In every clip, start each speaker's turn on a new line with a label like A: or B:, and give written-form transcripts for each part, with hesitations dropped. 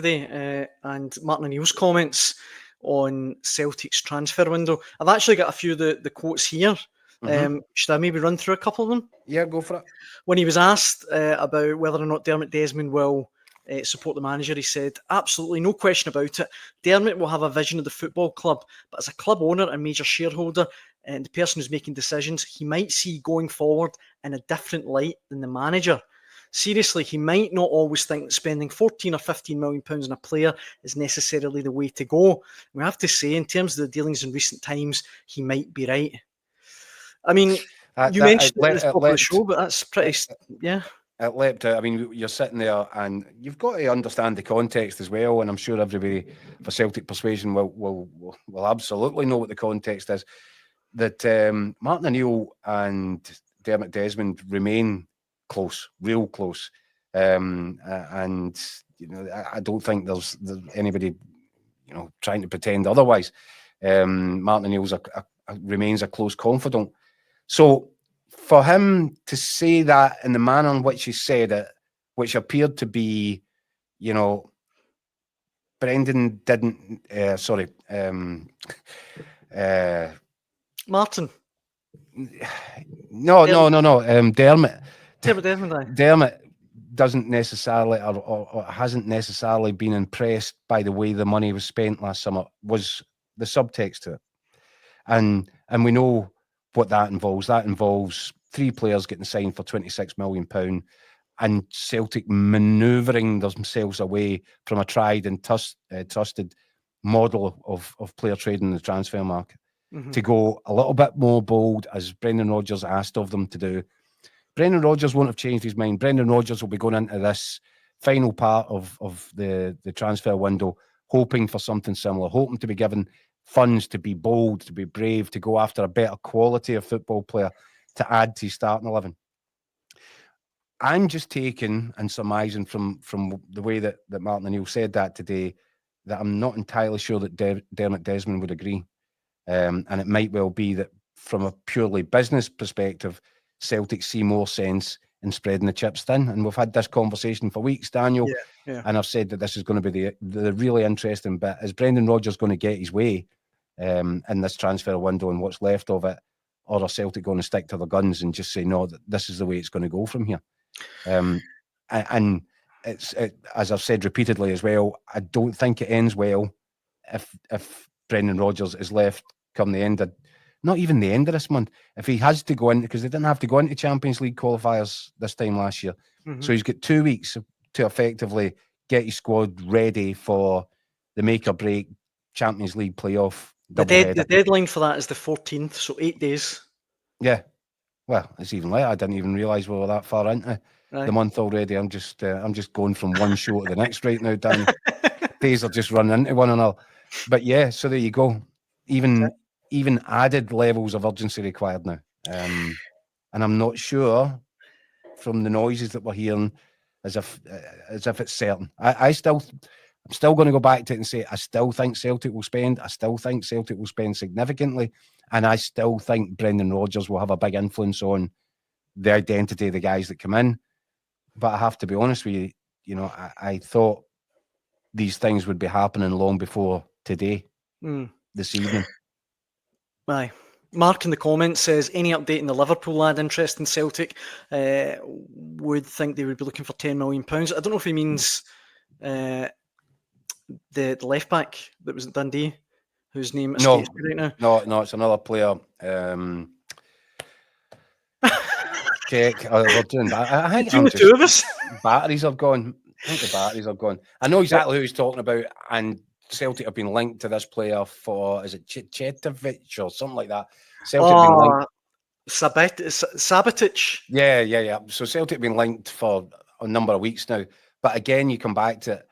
A: today, and Martin O'Neill's comments on Celtic's transfer window. I've actually got a few of the quotes here. Should I maybe run through a couple of them?
B: Yeah, go for it.
A: When he was asked about whether or not Dermot Desmond will support the manager, he said, absolutely, no question about it. Dermot will have a vision of the football club, but as a club owner and major shareholder and the person who's making decisions, he might see going forward in a different light than the manager. Seriously, he might not always think that spending 14 or 15 million pounds on a player is necessarily the way to go. We have to say, in terms of the dealings in recent times, he might be right. I mean, you mentioned it at the top of the show, but that's pretty, yeah.
B: It leapt out. I mean, you're sitting there and you've got to understand the context as well. And I'm sure everybody for Celtic Persuasion will absolutely know what the context is. That Martin O'Neill and Dermot Desmond remain close, real close. And, you know, I don't think there's anybody, you know, trying to pretend otherwise. Martin O'Neill's remains a close confidant. So for him to say that in the manner in which he said it, which appeared to be, you know, Brendan didn't,
A: Martin.
B: No. Dermot.
A: Dermot
B: doesn't necessarily or hasn't necessarily been impressed by the way the money was spent last summer, was the subtext to it. And we know what that involves. That involves 3 players getting signed for £26 million and Celtic manoeuvring themselves away from a tried and trusted model of player trading in the transfer market to go a little bit more bold, as Brendan Rodgers asked of them to do. Brendan Rodgers won't have changed his mind. Brendan Rodgers will be going into this final part of the transfer window hoping for something similar, hoping to be given funds to be bold, to be brave, to go after a better quality of football player to add to his starting 11. I'm just taking and surmising from the way that Martin O'Neill said that today, that I'm not entirely sure that Dermot Desmond would agree. And it might well be that from a purely business perspective, Celtic see more sense in spreading the chips thin. And we've had this conversation for weeks, Daniel.
A: Yeah.
B: And I've said that this is going to be the really interesting bit. Is Brendan Rodgers going to get his way in this transfer window and what's left of it? Or are Celtic going to stick to their guns and just say, no, this is the way it's going to go from here? And it's as I've said repeatedly as well, I don't think it ends well if Brendan Rodgers is left come the end of, not even the end of this month, if he has to go in, because they didn't have to go into Champions League qualifiers this time last year. So he's got 2 weeks to effectively get his squad ready for the make or break Champions League playoff.
A: The deadline for that is the 14th, so 8 days.
B: Yeah. Well, it's even later. I didn't even realise we were that far into the month already. I'm just going from one show to the next right now, Dan. Days are just running into one another. But yeah, so there you go. Even added levels of urgency required now. And I'm not sure from the noises that we're hearing as if it's certain. I'm still going to go back to it and say I still think Celtic will spend. I still think Celtic will spend significantly. And I still think Brendan Rodgers will have a big influence on the identity of the guys that come in. But I have to be honest with you, you know, I thought these things would be happening long before today, this evening.
A: Aye. Mark in the comments says, any update in the Liverpool lad interest in Celtic? Would think they would be looking for £10 million. I don't know if he means the left back that was at Dundee, whose name escapes me right now.
B: No, it's another player. Check. We're doing that. I think
A: the two of us.
B: Batteries have gone. I think the batteries have gone. I know exactly who he's talking about, and Celtic have been linked to this player for, is it Chetovic or something like that? Celtic have been linked.
A: Sabotage.
B: Yeah. So Celtic have been linked for a number of weeks now. But again, you come back to it.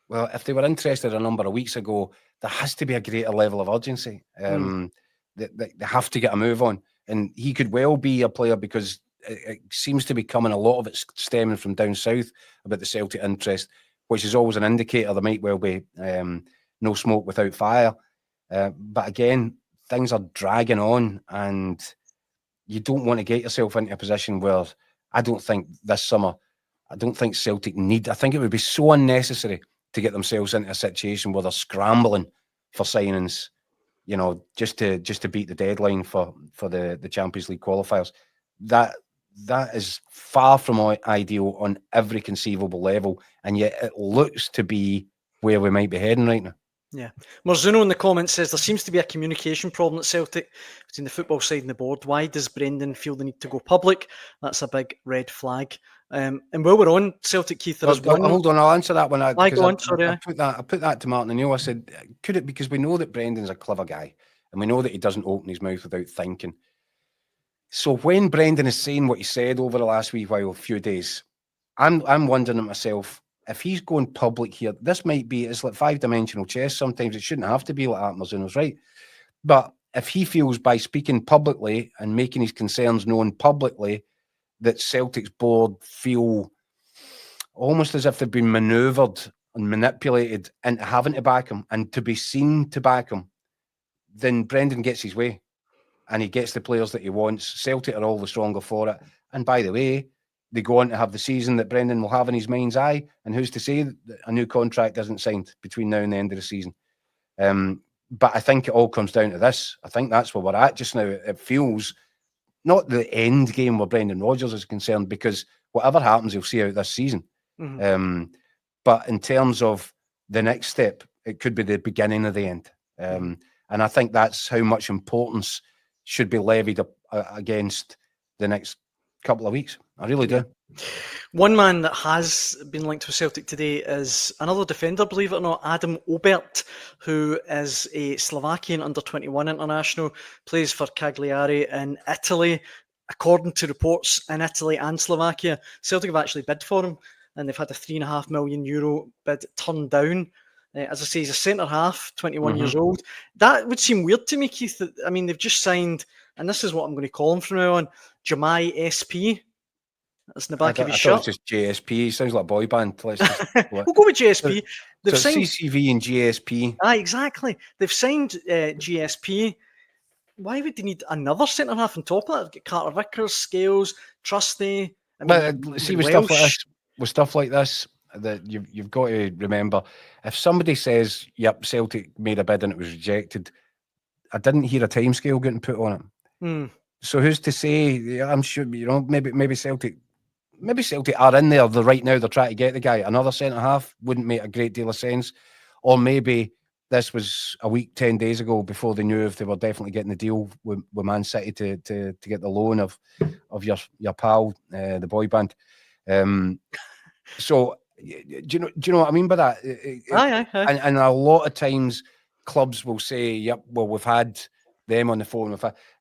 B: Well, if they were interested a number of weeks ago, there has to be a greater level of urgency. They have to get a move on. And he could well be a player, because it seems to be coming, a lot of it stemming from down south about the Celtic interest, which is always an indicator there might well be no smoke without fire. But again, things are dragging on, and you don't want to get yourself into a position where I don't think this summer, I don't think Celtic need. I think it would be so unnecessary to get themselves into a situation where they're scrambling for signings, you know, just to beat the deadline for the Champions League qualifiers. That is far from ideal on every conceivable level, and yet it looks to be where we might be heading right now.
A: Yeah. Marzuno in the comments says there seems to be a communication problem at Celtic between the football side and the board. Why does Brendan feel the need to go public? That's a big red flag. And while we're on Celtic, Keith, there is one.
B: Hold on, I'll answer that one.
A: Go on, sorry.
B: I put that to Martin O'Neill. I said, could it, because we know that Brendan's a clever guy, and we know that he doesn't open his mouth without thinking. So when Brendan is saying what he said over the last a few days, I'm wondering to myself, if he's going public here, this might be, it's like 5-dimensional chess. Sometimes it shouldn't have to be like that, Marzuno's right. But if he feels by speaking publicly and making his concerns known publicly that Celtic's board feel almost as if they've been manoeuvred and manipulated into having to back him and to be seen to back him, then Brendan gets his way and he gets the players that he wants. Celtic are all the stronger for it. And by the way, they go on to have the season that Brendan will have in his mind's eye. And who's to say that a new contract isn't signed between now and the end of the season? But I think it all comes down to this. I think that's where we're at just now. It feels not the end game where Brendan Rodgers is concerned, because whatever happens, he'll see out this season. Mm-hmm. But in terms of the next step, it could be the beginning of the end. And I think that's how much importance should be levied against the next couple of weeks. I really do.
A: One man that has been linked with Celtic today is another defender, believe it or not, Adam Obert, who is a Slovakian under-21 international, plays for Cagliari in Italy. According to reports in Italy and Slovakia, Celtic have actually bid for him, and they've had a €3.5 million bid turned down. As I say, he's a centre-half, 21 years old. That would seem weird to me, Keith. I mean, they've just signed, and this is what I'm going to call him from now on, Jamai SP. That's in the back of his shirt.
B: I thought it was just JSP. He sounds like a boy band. We'll
A: go with JSP. They've signed
B: CCV and GSP.
A: Exactly. They've signed GSP. Why would they need another centre-half on top of that? They've got Carter Vickers, Scales, Trusty.
B: See, with stuff like this, that you've got to remember, if somebody says, yep, Celtic made a bid and it was rejected, I didn't hear a timescale getting put on it. So who's to say? I'm sure, maybe Celtic are in there right now. They're trying to get the guy. Another centre half wouldn't make a great deal of sense. Or maybe this was a week, 10 days ago, before they knew if they were definitely getting the deal with Man City to get the loan of your pal, the boy band. So do you know what I mean by that?
A: Aye.
B: And a lot of times clubs will say, "Yep, well, we've had them on the phone,"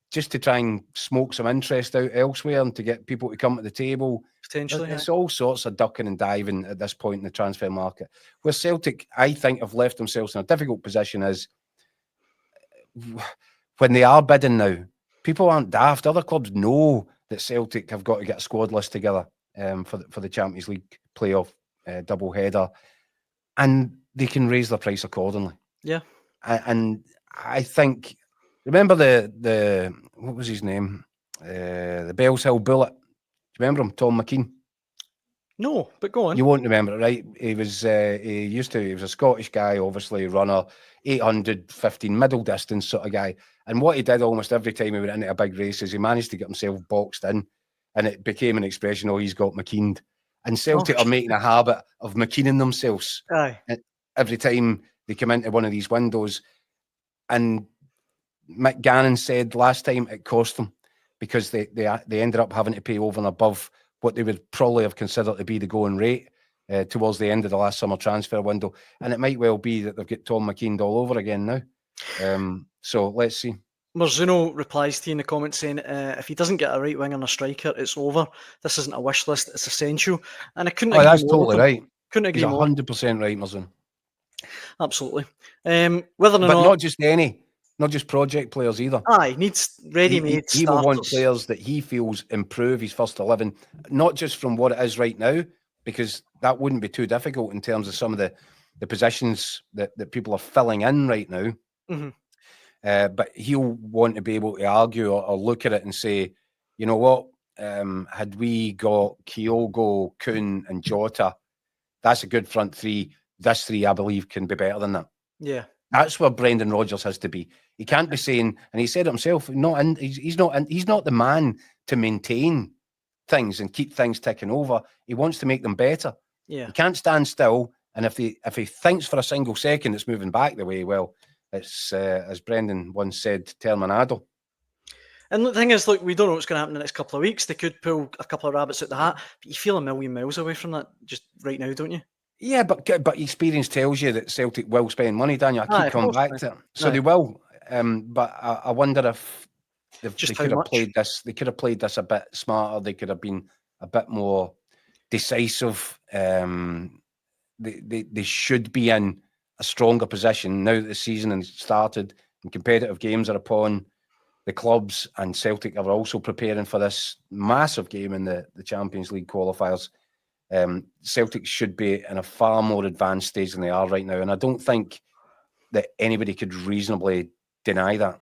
B: just to try and smoke some interest out elsewhere and to get people to come to the table.
A: Potentially,
B: it's all sorts of ducking and diving at this point in the transfer market. Where Celtic, I think, have left themselves in a difficult position is when they are bidding now. People aren't daft. Other clubs know that Celtic have got to get a squad list together for the Champions League playoff double header, and they can raise their price accordingly.
A: Yeah,
B: and I think. Remember the what was his name? The Bells Hill Bullet. Do you remember him? Tom McKean.
A: No, but go on.
B: You won't remember it, right? He was he was a Scottish guy, obviously runner, 815 middle distance sort of guy. And what he did almost every time he went into a big race is he managed to get himself boxed in, and it became an expression. Oh, he's got McKeaned. And Celtic are making a habit of McKeaning themselves.
A: Aye.
B: Every time they come into one of these windows, and Mick Gannon said last time it cost them because they ended up having to pay over and above what they would probably have considered to be the going rate towards the end of the last summer transfer window. And it might well be that they've got Tom McKean all over again now. So let's see.
A: Marzuno replies to you in the comments saying, if he doesn't get a right wing and a striker, it's over. This isn't a wish list, it's essential. And I couldn't agree
B: that's
A: more
B: totally right.
A: Couldn't agree more.
B: 100% right, Marzuno.
A: Absolutely. Whether or
B: not just any. Not just project players either.
A: He needs ready-made starters.
B: He will want players that he feels improve his first 11, not just from what it is right now, because that wouldn't be too difficult in terms of some of the positions that people are filling in right now. But he'll want to be able to argue or look at it and say, you know what, had we got Kyogo, Kuhn and Jota, that's a good front three. this 3, I believe, can be better than that.
A: Yeah.
B: That's where Brendan Rodgers has to be. He can't be saying, and he said it himself, he's not the man to maintain things and keep things ticking over. He wants to make them better.
A: Yeah.
B: He can't stand still. And if he thinks for a single second it's moving back the way, well, it's as Brendan once said, terminado.
A: And the thing is, look, we don't know what's going to happen in the next couple of weeks. They could pull a couple of rabbits out the hat, but you feel a million miles away from that just right now, don't you?
B: Yeah, but experience tells you that Celtic will spend money, Daniel. I keep coming back to it. So they will. But I wonder if they could have played this. They could have played this a bit smarter. They could have been a bit more decisive. They should be in a stronger position now that the season has started and competitive games are upon the clubs, and Celtic are also preparing for this massive game in the Champions League qualifiers. Celtic should be in a far more advanced stage than they are right now, and I don't think that anybody could reasonably deny that.